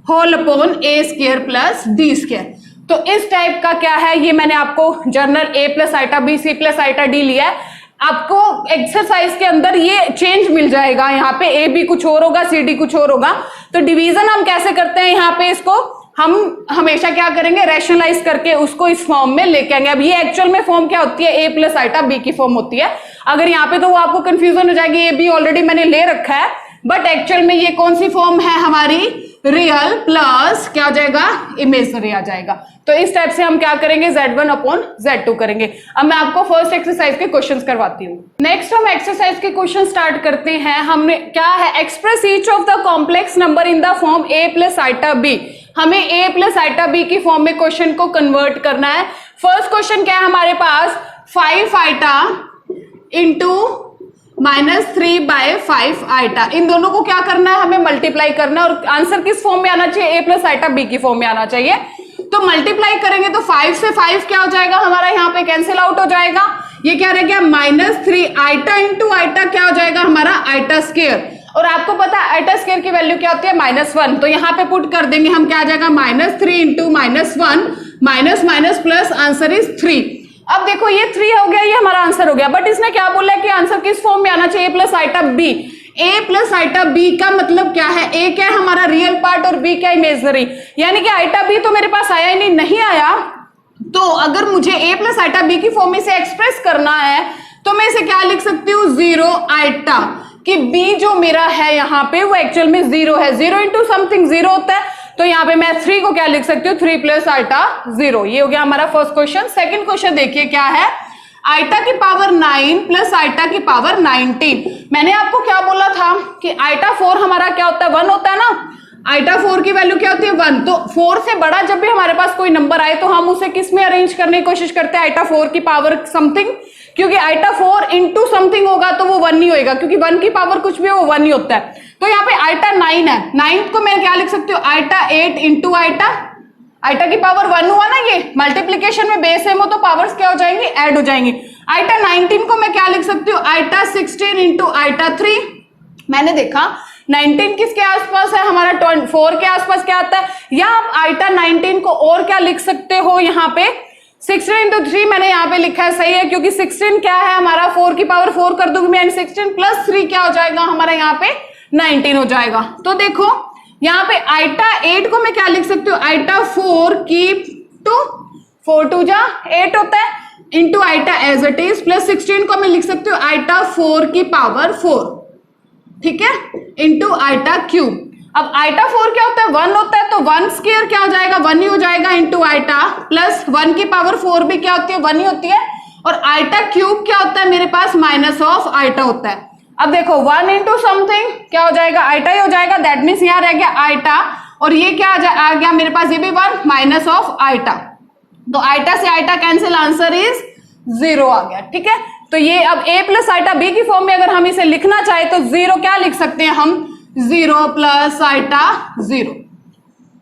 whole upon A square plus D square. तो इस टाइप का क्या है, ये मैंने आपको general a plus iota b c plus iota d लिया है, आपको एक्सरसाइज के अंदर ये चेंज मिल जाएगा, यहाँ पे a b कुछ और होगा c d कुछ और होगा। तो डिवीजन हम कैसे करते हैं, यहाँ पे इसको हम हमेशा क्या करेंगे रैशनलाइज करके उसको इस फॉर्म में लेके आएंगे। अब ये एक्चुअल में फॉर्म क्या होती है, a प्लस आइटा b की फॉर्म होती है, अगर यहाँ पे तो वो आपको कंफ्यूजन हो जाएगी, a b ऑलरेडी मैंने ले रखा है, बट एक्चुअल में ये कौन सी फॉर्म है हमारी, रियल प्लस क्या हो जाएगा इमेजिनरी आ जाएगा। तो इस टाइप से हम क्या करेंगे z1 अपॉन z2 करेंगे। अब मैं आपको फर्स्ट एक्सरसाइज के क्वेश्चंस करवाती हूँ। नेक्स्ट हम एक्सरसाइज के क्वेश्चन स्टार्ट करते हैं। हमने क्या है, express each of the complex number in the form a plus iota b। हमें a प्लस आइटा b की फॉर्म में क्वेश्चन को कन्वर्ट करना है। फर्स्ट क्वेश्चन क्या है हमारे पास, 5 आइटा इंटू -3 बाय 5 आइटा, इन दोनों को क्या करना है, हमें मल्टीप्लाई करना है और आंसर किस फॉर्म में आना चाहिए, a प्लस आइटा b की फॉर्म में आना चाहिए। तो मल्टीप्लाई करेंगे तो 5 से 5 क्या हो जाएगा हमारा, यहाँ पे कैंसिल आउट हो जाएगा, ये क्या रह गया -3 आइटा इंटू आइटा क्या हो जाएगा हमारा आइटा स्क्वायर, और आपको पता है आइटा स्क्वायर की वैल्यू क्या होती है -1, तो यहाँ पे पुट कर देंगे हम, क्या आ जाएगा -3 into -1 minus minus plus answer is 3। अब देखो ये 3 हो गया, ये हमारा आंसर हो गया, बट इसने क्या बोला है कि आंसर किस फॉर्म में आना चाहिए, a plus iota b। a plus iota b का मतलब क्या है, a क्या है हमारा रियल पार्ट और b क्या इमेजिनरी, यानी कि आइटा b तो मेरे पास आया ही नहीं आया, तो अगर मुझे a प्लस आइटा b की फॉर्म में से एक्सप्रेस करना है तो मैं इसे क्या लिख सकती हूँ, 0 आइटा, कि b जो मेरा है यहाँ पे वो एक्चुअल में 0 है, 0 इंटू समथिंग 0 होता है, तो यहाँ पे मैं 3 को क्या लिख सकती हूँ, 3 प्लस आइटा 0। ये हो गया हमारा फर्स्ट क्वेश्चन। सेकंड क्वेश्चन देखिए क्या है, आइटा की पावर 9 प्लस आइटा की पावर 19। मैंने आपको क्या बोला था कि आइटा 4 हमारा क्या होता है, 1 होता है ना, आइटा 4 की वैल्यू क्या होती है 1, तो 4 से बड़ा जब भी हमारे पास कोई नंबर आए तो हम उसे किस में अरेंज करने की कोशिश करते हैं, आइटा 4 की पावर समथिंग, क्योंकि आइटा 4 इंटू समथिंग होगा तो वो 1 नहीं होएगा, क्योंकि 1 की पावर कुछ भी हो वो 1 ही होता है। तो यहाँ पे आइटा 9 है, 9 को मैं क्या लिख सकती हूँ, आइटा 8 इंटू आइटा, आइटा की पावर 1 हुआ ना, ये मल्टीप्लीकेशन में बेस सेम हो तो पावर्स क्या हो जाएंगी, ऐड हो जाएंगी। आइटा 19 को मैं क्या लिख सकती हूँ, आइटा 16 इंटू आइटा 3। मैंने देखा 19 किसके आसपास है, हमारा 4 के आसपास क्या आता है, या आप आइटा 19 को और क्या लिख सकते हो, यहाँ पे 16 इंटू 3 मैंने यहाँ पे लिखा है, सही है, क्योंकि 16 क्या है हमारा 4 की पावर 4 कर दूंगी मैं, 16 प्लस 3 क्या हो जाएगा हमारा यहाँ पे 19 हो जाएगा। तो देखो यहाँ पे आइटा 8 को मैं क्या लिख सकती हूँ, आइटा 4 की 2, 4 2 जा 8 होता है, into iota as it is, plus 16 को मैं लिख सकती हूँ आइटा 4 की पावर 4, ठीक है, इंटू आइटा क्यूब। अब आइटा 4 क्या होता है, 1 होता है, तो 1 स्क्वायर क्या हो जाएगा, 1 ही हो जाएगा, इंटू आइटा, प्लस 1 की पावर 4 भी क्या होती है, 1 ही होती है, और आइटा क्यूब क्या होता है मेरे पास, माइनस ऑफ आइटा होता है। अब देखो 1 इंटू समथिंग क्या हो जाएगा, आइटा ही हो जाएगा, दैट मीन्स यहाँ रह गया आइटा, और ये क्या आ गया मेरे पास, ये भी 1 माइनस ऑफ आइटा, तो आइटा से आइटा कैंसिल, आंसर इज 0 आ गया, ठीक है। तो ये अब a प्लस आइटा b की फॉर्म में अगर हम इसे लिखना चाहे तो 0 क्या लिख सकते हैं हम, 0 प्लस आइटा 0,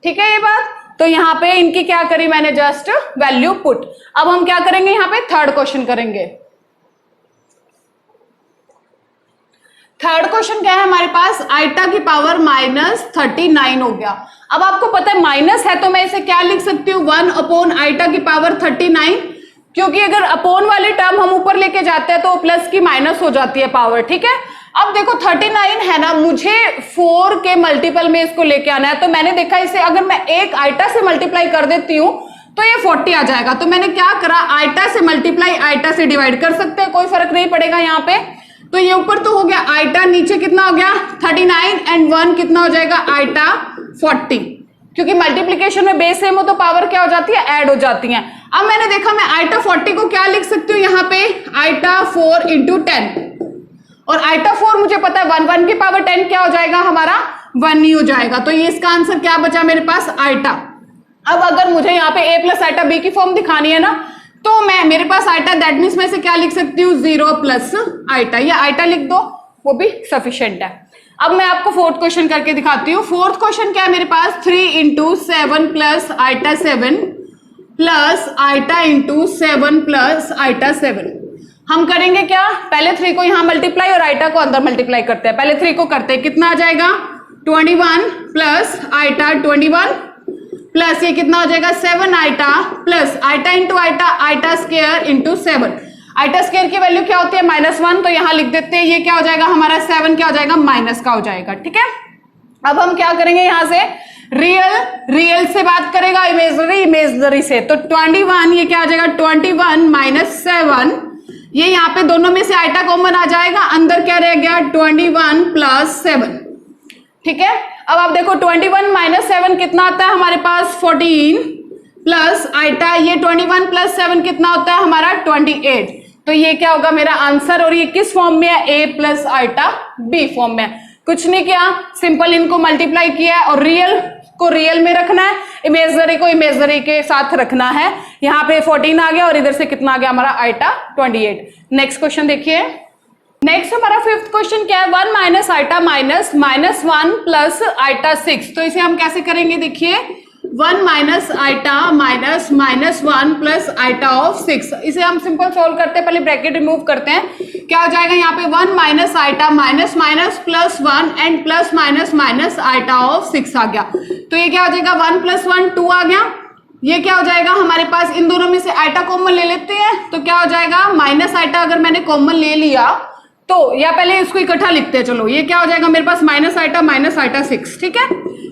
ठीक है ये बात। तो यहाँ पे इनकी क्या करी मैंने, जस्ट वैल्यू पुट। अब हम क्या करेंगे, यहाँ पे थर्ड क्वेश्चन करेंगे। थर्ड क्वेश्चन क्या है हमारे पास, आइटा की पावर माइनस 39 हो गया। अब आपको पता है माइनस है तो मैं इसे क्या लिख सकती हूँ, 1 अपॉन आइटा की पावर 39, क्योंकि अगर अपॉन वाली टर्म हम ऊपर लेके जाते हैं तो प्लस की माइनस हो जाती है पावर, ठीक है। अब देखो 39 है ना, मुझे 4 के मल्टीपल में इसको लेके आना है, तो मैंने देखा इसे अगर मैं एक आइटा से मल्टीप्लाई कर देती हूँ तो ये 40 आ जाएगा। तो मैंने क्या करा, आइटा से मल्टीप्लाई आइटा से डिवाइड कर सकते हैं, कोई फर्क नहीं पड़ेगा यहाँ पे। तो ये ऊपर तो हो गया आइटा, नीचे कितना हो गया 39 एंड 1 कितना हो जाएगा आइटा 40, क्योंकि मल्टीप्लीकेशन में बेस सेम हो तो पावर क्या हो जाती है, ऐड हो जाती है। अब मैंने देखा मैं आइटा 40 को क्या लिख सकती हूँ, यहाँ पे आइटा 4 इंटू 10, और आइटा 4 मुझे पता है 1 1 की पावर 10 क्या हो जाएगा हमारा 1 ही हो जाएगा। तो ये इसका आंसर क्या बचा मेरे पास, आइटा। अब अगर मुझे यहाँ पे a प्लस आइटा b की फॉर्म दिखानी है ना, तो मैं मेरे पास आइटा, दैट मीन्स मैं से क्या लिख सकती हूँ, 0 प्लस आइटा, या आइटा लिख दो वो भी सफिशिएंट है। अब मैं आपको फोर्थ क्वेश्चन करके दिखाती हूँ। फोर्थ क्वेश्चन क्या है मेरे पास, 3 into 7 plus iota 7 plus iota into 7 plus iota 7। हम करेंगे क्या, पहले 3 को यहाँ मल्टीप्लाई और आइटा को अंदर मल्टीप्लाई करते हैं। पहले 3 को करते हैं, कितना आ जाएगा 21 प्लस आइटा 21 प्लस ये कितना हो जाएगा 7 iota plus iota into iota, iota square into 7। Iota square की वैल्यू क्या होती है -1, तो यहाँ लिख देते हैं, ये क्या हो जाएगा हमारा 7 क्या हो जाएगा माइनस का हो जाएगा, ठीक है। अब हम क्या करेंगे, यहाँ से रियल से बात करेगा, इमेजनरी से, तो 21 ये क्या आ जाएगा 21 माइनस 7, ये यहाँ पे दोनों में से आइटा कॉमन आ जाएगा, अंदर क्या रह गया 21 प्लस 7, ठीक है। अब आप देखो 21 माइनस 7 कितना आता है हमारे पास 14 प्लस आइटा, ये 21 प्लस 7 कितना होता है हमारा 28। तो ये क्या होगा मेरा आंसर, और ये किस फॉर्म में है, a plus iota b form में। कुछ नहीं किया, सिंपल इनको मल्टीप्लाई किया है, और रियल को रियल में रखना है, इमेजनरी को इमेजनरी के साथ रखना है। यहाँ पे 14 आ गया और इधर से कितना आ गया हमारा आइटा 28। नेक्स्ट क्वेश्चन देखिए। नेक्स्ट हमारा फिफ्थ क्वेश्चन क्या है, 1 minus iota minus -1 plus iota 6। तो इसे हम कैसे करेंगे, देखिए 1 minus iota minus -1 plus iota of 6। इसे हम सिंपल सोल्व करते हैं, पहले ब्रैकेट रिमूव करते हैं, क्या हो जाएगा यहाँ पे 1 minus iota minus minus plus 1 and plus minus minus iota of 6 आ गया। तो ये क्या हो जाएगा 1 प्लस 1 2 आ गया। ये क्या हो जाएगा हमारे पास, इन दोनों में से आइटा कॉमन ले लेते हैं, तो क्या हो जाएगा माइनस आइटा अगर मैंने कॉमन ले लिया तो, या पहले इसको इकट्ठा लिखते हैं, चलो ये क्या हो जाएगा मेरे पास माइनस आइटा 6, ठीक है,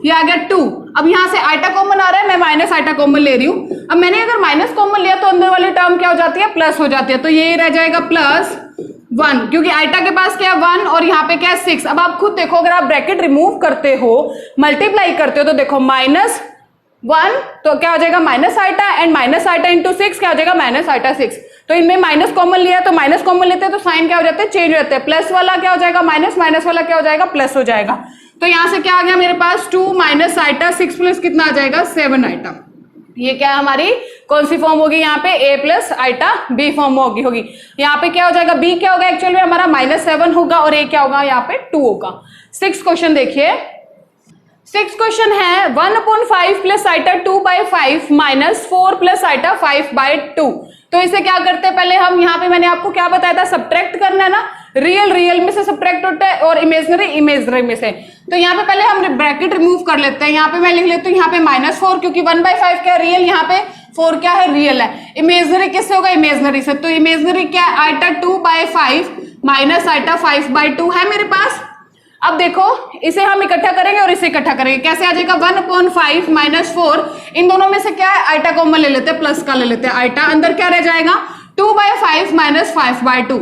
ये आ गया 2। अब यहाँ से आइटा कॉमन आ रहा है, मैं माइनस आइटा कॉमन ले रही हूँ। अब मैंने अगर माइनस कॉमन लिया तो अंदर वाली टर्म क्या हो जाती है, प्लस हो जाती है, तो ये रह जाएगा +1, क्योंकि आइटा के पास क्या है 1 और यहाँ पे क्या है 6। अब आप खुद देखो, अगर आप ब्रैकेट रिमूव करते हो, मल्टीप्लाई करते हो, तो देखो -1 तो क्या हो जाएगा minus iota, and minus iota into 6 क्या हो जाएगा माइनस आइटा 6। तो इनमें माइनस कॉमन लिया तो माइनस कॉमन लेते हैं तो साइन क्या हो जाते हैं, चेंज हो जाते हैं, प्लस वाला क्या हो जाएगा माइनस, माइनस वाला क्या हो जाएगा प्लस हो जाएगा। तो यहाँ से क्या आ गया मेरे पास 2 माइनस आइटा 6 प्लस कितना आ जाएगा 7 आइटा। ये क्या है हमारी कौन सी फॉर्म होगी यहाँ पे, a plus iota b form होगी। यहाँ पे क्या हो जाएगा, b क्या होगा एक्चुअल में हमारा -7 होगा और a क्या होगा यहाँ पे 2 होगा। 6 क्वेश्चन देखिए, 6 क्वेश्चन है 1/5 plus iota 2/5 minus 4 plus iota 5/2। तो इसे क्या करते हैं, पहले हम यहाँ पे मैंने आपको क्या बताया था, सब्ट्रैक्ट करना है ना, रियल में से सब्ट्रैक्ट होता है और इमेजनरी में से। तो यहाँ पे पहले हम ब्रैकेट रिमूव कर लेते हैं। यहाँ पे मैं लिख लेती हूँ यहाँ पे -4, क्योंकि 1/5 क्या रियल, यहाँ पे 4 क्या है रियल है। इमेजनरी किससे होगा, इमेजनरी से। तो इमेजनरी क्या है, आइटा 2/5 माइनस आइटा 5/2 है मेरे पास। अब देखो इसे हम इकट्ठा करेंगे और इसे इकट्ठा करेंगे, कैसे आ जाएगा, 1/5 माइनस 4, इन दोनों में से क्या है आइटा कॉमन ले लेते हैं, प्लस का ले लेते हैं आइटा, अंदर क्या रह जाएगा 2/5 माइनस 5/2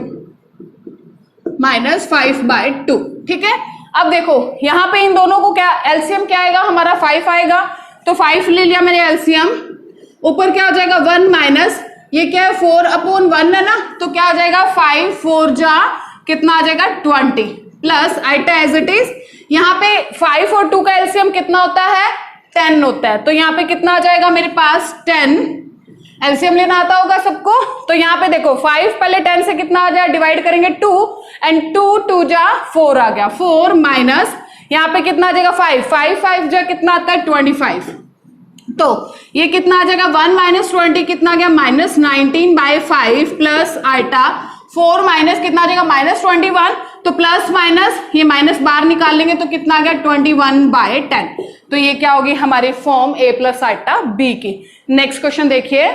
माइनस 5/2, ठीक है। अब देखो यहाँ पे इन दोनों को क्या एलसीएम क्या आएगा हमारा 5 आएगा, तो 5 ले लिया मैंने एलसीएम। ऊपर क्या हो जाएगा 1 माइनस ये क्या है 4/1 है ना, तो क्या आ जाएगा 5 4 जा कितना आ जाएगा 20 plus iota as it is. यहाँ पे 5 और 2 का एलसीएम कितना होता है 10 होता है, तो यहाँ पे कितना आ जाएगा मेरे पास 10। एलसीएम लेना आता होगा सबको, तो यहाँ पे देखो 5 पहले 10 से कितना आ जाए, डिवाइड करेंगे 2 एंड 2 जा 4 आ गया, 4 माइनस यहाँ पे कितना आ जाएगा 5 जा कितना आता है 25, तो ये कितना आ जाएगा 1 माइनस 20 कितना आ गया -19/5 प्लस आइटा 4 माइनस कितना आ जाएगा -21, तो प्लस माइनस ये माइनस बाहर निकाल लेंगे तो कितना आ गया 21/10। तो ये क्या होगी हमारी form a plus iota b की। नेक्स्ट क्वेश्चन देखिए,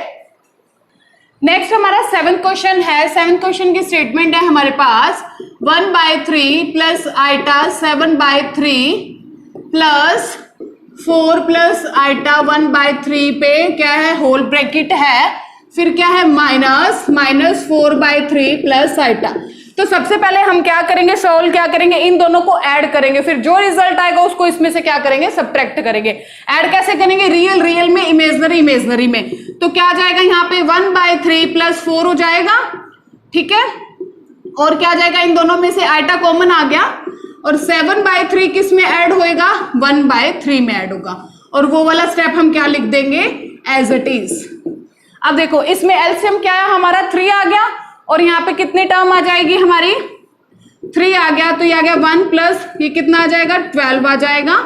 नेक्स्ट हमारा 7th क्वेश्चन है। 7th क्वेश्चन की स्टेटमेंट है हमारे पास 1/3 plus iota 7/3 plus 4 plus iota 1/3 पे क्या है होल ब्रैकेट है, फिर क्या है माइनस 4/3 प्लस आइटा। तो सबसे पहले हम क्या करेंगे, सॉल्व क्या करेंगे, इन दोनों को ऐड करेंगे, फिर जो रिजल्ट आएगा उसको इसमें से क्या करेंगे सब्ट्रैक्ट करेंगे। ऐड कैसे करेंगे, रियल में, इमेजनरी में। तो क्या आ जाएगा यहाँ पे 1/3 प्लस 4 हो जाएगा, ठीक है, और क्या आ जाएगा इन दोनों में से आइटा कॉमन आ गया, और 7/3 किस में ऐड होएगा 1/3 में ऐड होगा, और वो वाला स्टेप हम क्या लिख देंगे एज इट इज। अब देखो इसमें एलसीएम क्या है हमारा 3 आ गया, और यहाँ पे कितनी टर्म आ जाएगी हमारी 3 आ गया, तो ये आ गया 1 प्लस ये कितना आ जाएगा 12 आ जाएगा,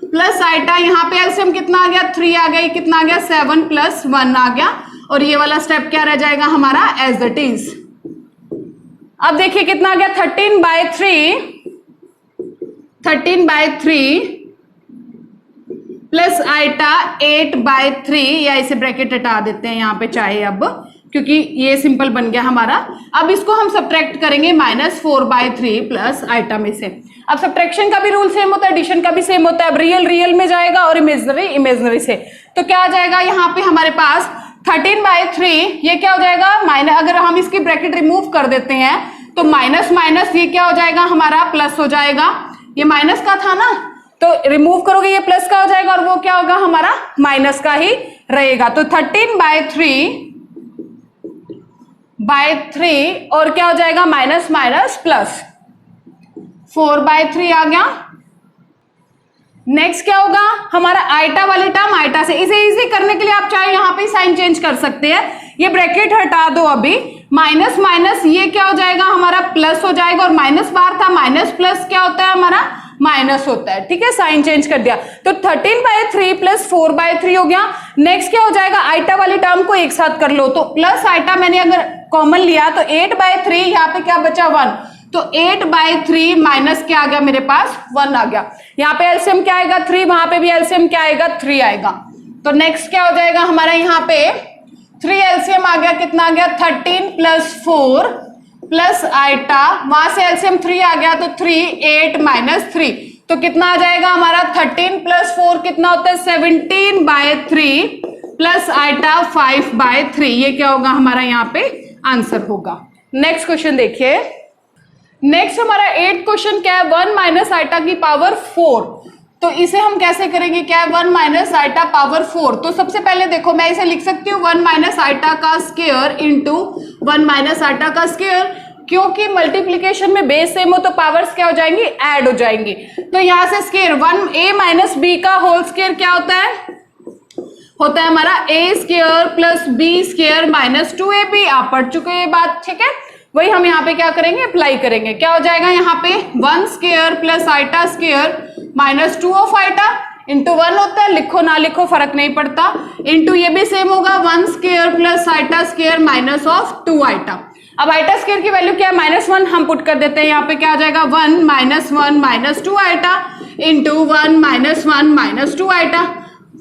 प्लस आइटा यहाँ पे एलसीएम कितना आ गया 3 आ गया, ये कितना आ गया 7 प्लस 1 आ गया, और ये वाला स्टेप क्या रह जाएगा हमारा एज इट इज। अब देखिए कितना आ गया 13/3 प्लस आइटा 8/3, या इसे ब्रैकेट हटा देते हैं यहाँ पे चाहे अब, क्योंकि ये सिंपल बन गया हमारा। अब इसको हम सब्ट्रैक्ट करेंगे -4/3 प्लस आइटा में से। अब सब्ट्रैक्शन का भी रूल सेम होता है, एडिशन का भी सेम होता है। अब रियल में जाएगा और इमेजनरी से, तो क्या आ जाएगा यहाँ पे हमारे पास 13/3 ये क्या हो जाएगा अगर हम इसकी ब्रैकेट रिमूव कर देते हैं तो माइनस ये क्या हो जाएगा हमारा प्लस हो जाएगा, ये माइनस का था ना, तो रिमूव करोगे ये प्लस का हो जाएगा, और वो क्या होगा हमारा माइनस का ही रहेगा। तो 13/3 और क्या हो जाएगा माइनस प्लस 4/3 आ गया। नेक्स्ट क्या होगा हमारा आइटा वाले टर्म आइटा से, इसे इजी करने के लिए आप चाहे यहां पे साइन चेंज कर सकते हैं, ये ब्रैकेट हटा दो अभी, माइनस ये क्या हो जाएगा हमारा प्लस हो जाएगा, और माइनस बाहर था, माइनस प्लस क्या होता है हमारा माइनस होता है, ठीक है, साइन चेंज कर दिया। तो 13/3 प्लस 4/3 हो गया। नेक्स्ट क्या हो जाएगा आइटा वाले टर्म को एक साथ कर लो, तो प्लस आइटा मैंने अगर कॉमन लिया तो 8/3 यहाँ पे क्या बचा 1, तो 8/3 माइनस क्या आ गया मेरे पास 1 आ गया। यहाँ पे एलसीएम क्या आएगा 3, वहां पे भी एलसीएम क्या आएगा 3 आएगा। तो नेक्स्ट क्या हो जाएगा हमारा यहाँ पे 3 एलसीएम आ गया, कितना आ गया 13 प्लस 4 प्लस आइटा, वहां से एलसीएम 3 आ गया, तो 3 8 माइनस 3, तो कितना आ जाएगा हमारा 13 प्लस 4 कितना होता है 17/3 प्लस आइटा 5/3, ये क्या होगा हमारा यहाँ पे आंसर होगा। नेक्स्ट क्वेश्चन देखिए, नेक्स्ट हमारा 8th क्वेश्चन क्या है 1 माइनस आइटा की पावर 4। तो इसे हम कैसे करेंगे, क्या है 1 माइनस आइटा पावर 4। तो सबसे पहले देखो मैं इसे लिख सकती हूँ 1 माइनस आइटा का स्क्वायर इंटू 1 माइनस आइटा का स्क्वायर, क्योंकि मल्टीप्लीकेशन में बेस सेम हो तो पावर्स क्या हो जाएंगी ऐड हो जाएंगी। तो यहां से स्क्वायर 1a माइनस b का होल स्क्वायर क्या होता है होता है हमारा a square plus b square minus 2ab। आप पढ़ चुके हैं ये बात, ठीक है। वही हम यहाँ पे क्या करेंगे, अप्लाई करेंगे। क्या हो जाएगा यहाँ पे 1 square plus iota square minus 2 of iota into 1 होता है, लिखो ना लिखो फर्क नहीं पड़ता, इंटू ये भी सेम होगा 1 square plus iota square minus of 2 iota. अब आइटा स्क्वायर की वैल्यू क्या है, -1, हम पुट कर देते हैं यहाँ पे। क्या आ जाएगा 1 minus 2 iota into 1 minus 2 iota.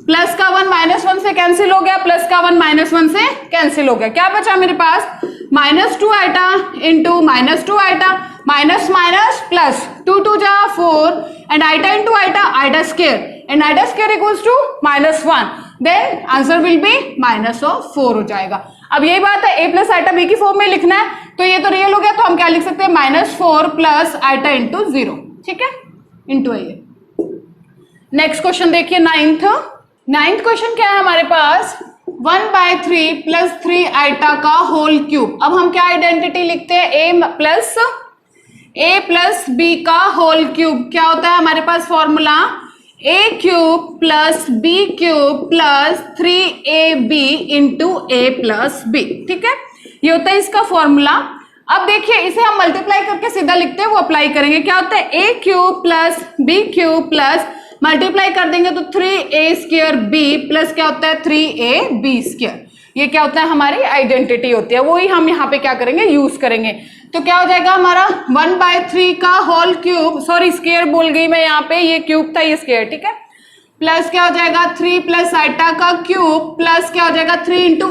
Plus का 1 -1 से कैंसिल हो गया, प्लस का 1 -1 से कैंसिल हो गया। क्या बचा मेरे पास -2 iota into -2 iota, minus minus plus 2 2 जा 4 and iota into iota, iota square and iota square equals to -1, then answer will be -4 हो जाएगा। अब यही बात है, a प्लस आइटा b की फॉर्म में लिखना है, तो ये तो रियल हो गया, तो हम क्या लिख सकते हैं -4 प्लस आइटा इंटू 0, ठीक है, इंटू ये। नेक्स्ट क्वेश्चन देखिए, नाइन्थ क्वेश्चन क्या है हमारे पास, 1/3 प्लस 3 आइटा का होल क्यूब। अब हम क्या आइडेंटिटी लिखते हैं, a प्लस b का होल क्यूब। क्या होता है हमारे पास formula, a cube plus b cube plus 3ab into a plus b, ठीक है, ये होता है इसका फॉर्मूला। अब देखिए इसे हम मल्टीप्लाई करके सीधा लिखते हैं, वो अप्लाई करेंगे। क्या होता है a cube plus b cube plus multiply कर देंगे तो 3a स्क्वायर b प्लस क्या होता है 3ab स्क्वायर। ये क्या होता है, हमारी आइडेंटिटी होती है, वही हम यहाँ पे क्या करेंगे, यूज करेंगे। तो क्या हो जाएगा हमारा 1/3 का होल क्यूब, सॉरी स्क्वायर बोल गई मैं यहाँ पे, ये क्यूब था ये स्क्वायर, ठीक है, प्लस क्या हो जाएगा 3 प्लस आइटा का क्यूब प्लस क्या हो जाएगा 3 इंटू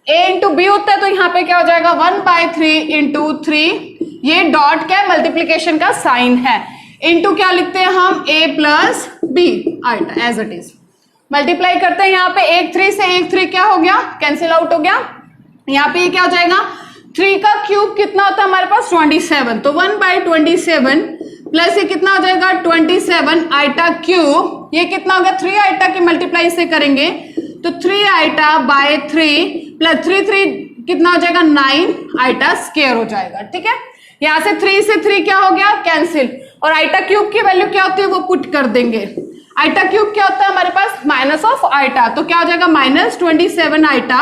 a इंटू b होता है, तो यहाँ पे क्या हो जाएगा 1/3 इंटू 3, ये डॉट क्या है, मल्टीप्लीकेशन का साइन है, इंटू क्या लिखते हैं हम a plus b iota as it is. Multiply करते हैं यहाँ पे 1 3 से 1 3 क्या हो गया, कैंसिल आउट हो गया। यहाँ पे ये क्या हो जाएगा, 3 का क्यूब कितना होता है हमारे पास 27, तो 1/27 प्लस ये कितना हो जाएगा 27 आइटा क्यूब, ये कितना हो गया 3 आइटा की मल्टीप्लाई से करेंगे तो 3 आइटा बाय 3 प्लस 3 कितना हो जाएगा 9 आइटा स्क्वायर हो जाएगा, ठीक है। यहाँ से 3 से 3 क्या हो गया, कैंसिल, और आइटा क्यूब की वैल्यू क्या होती है वो पुट कर देंगे। आइटा क्यूब क्या होता है हमारे पास माइनस ऑफ आइटा, तो क्या हो जाएगा -27 iota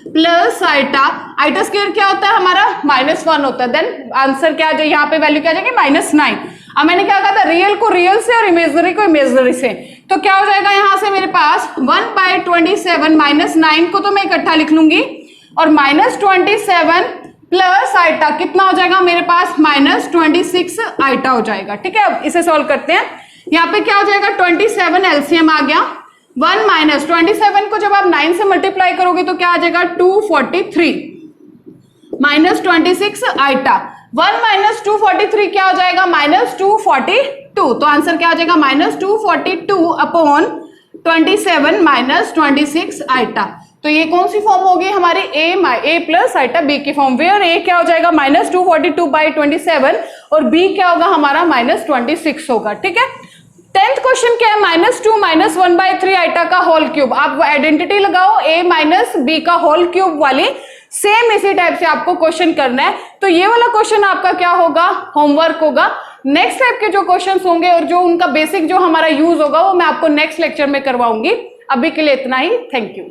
plus iota, iota square क्या होता है हमारा -1 होता है, देन आंसर क्या आ जाए, यहाँ पे वैल्यू क्या आ जाएगी -9। अब मैंने क्या कहा था, रियल को रियल से और इमेजनरी को इमेजनरी से, तो क्या हो जाएगा यहाँ से मेरे पास 1/27 -9 को तो मैं इकट्ठा लिख लूंगी और -27 प्लस आइटा कितना हो जाएगा मेरे पास -26 आइटा हो जाएगा, ठीक है। अब इसे सॉल्व करते हैं, यहाँ पे क्या हो जाएगा 27 एलसीएम आ गया, 1 - 27 को जब आप 9 से मल्टीप्लाई करोगे तो क्या आ जाएगा 243 -26 आइटा, 1 - 243 क्या हो जाएगा -242, तो आंसर क्या आ जाएगा -242 अपॉन 27 -26 आइटा। तो ये कौन सी फॉर्म होगी हमारी a प्लस आइटा b की फॉर्म, वेयर a क्या हो जाएगा -242/27 और b क्या होगा हमारा -26 होगा, ठीक है। 10th क्वेश्चन क्या है, -2 - 1/3 आइटा का होल क्यूब। आप आइडेंटिटी लगाओ a - b का होल क्यूब वाली, सेम इसी टाइप से आपको क्वेश्चन करना है। तो ये वाला क्वेश्चन आपका क्या होगा, होमवर्क होगा। नेक्स्ट टाइप के जो क्वेश्चन होंगे और जो उनका बेसिक जो हमारा यूज होगा वो मैं आपको नेक्स्ट लेक्चर में करवाऊंगी। अभी के लिए इतना ही, थैंक यू।